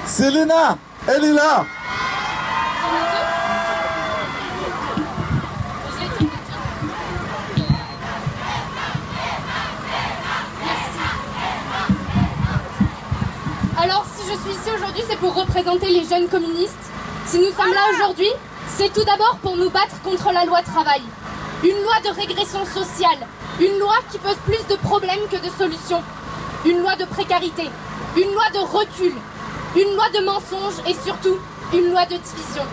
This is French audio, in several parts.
C'est Léna, elle est là. Alors, si je suis ici aujourd'hui, c'est pour représenter les jeunes communistes. Si nous sommes là aujourd'hui, c'est tout d'abord pour nous battre contre la loi travail. Une loi de régression sociale, une loi qui pose plus de problèmes que de solutions. Une loi de précarité, une loi de recul, une loi de mensonges et surtout une loi de division.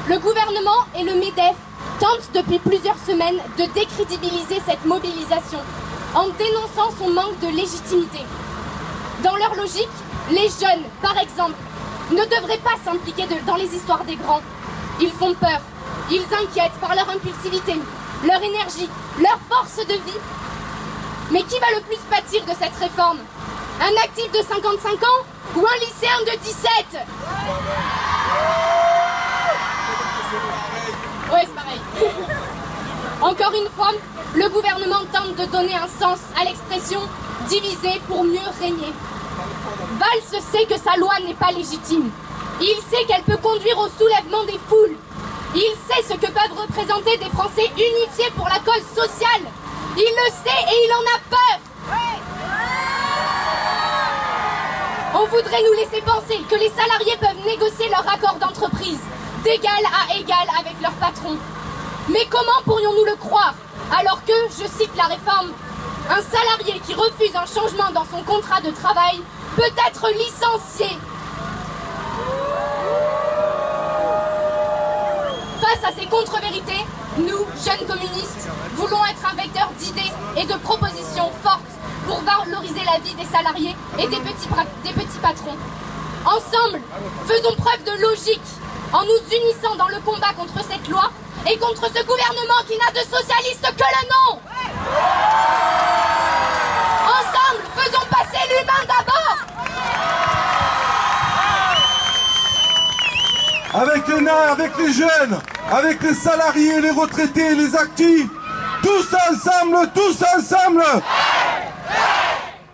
Le gouvernement et le MEDEF tentent depuis plusieurs semaines de décrédibiliser cette mobilisation en dénonçant son manque de légitimité. Dans leur logique, les jeunes, par exemple, ne devraient pas s'impliquer dans les histoires des grands. Ils font peur, ils inquiètent par leur impulsivité, leur énergie, leur force de vie. Mais qui va le plus pâtir de cette réforme? Un actif de 55 ans ou un lycéen de 17? Ouais, c'est pareil. Encore une fois, le gouvernement tente de donner un sens à l'expression « diviser pour mieux régner ». Valls sait que sa loi n'est pas légitime. Il sait qu'elle peut conduire au soulèvement des foules. Il sait ce que peuvent représenter des Français unifiés pour la cause sociale. Il le sait et il en a peur. On voudrait nous laisser penser que les salariés peuvent négocier leur accord d'entreprise d'égal à égal avec leur patron. Mais comment pourrions-nous le croire alors que, je cite la réforme, un salarié qui refuse un changement dans son contrat de travail peut être licencié. Face à ces contre-vérités, nous, jeunes communistes, voulons être un vecteur d'idées et de propositions fortes pour valoriser la vie des salariés et des petits patrons. Ensemble, faisons preuve de logique en nous unissant dans le combat contre cette loi et contre ce gouvernement qui n'a de socialiste que le nom. Ensemble, faisons passer l'humain d'abord. Avec les nains, avec les jeunes, avec les salariés, les retraités, les actifs, tous ensemble, tous ensemble.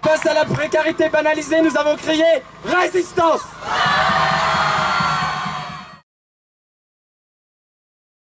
Face à la précarité banalisée, nous avons crié résistance.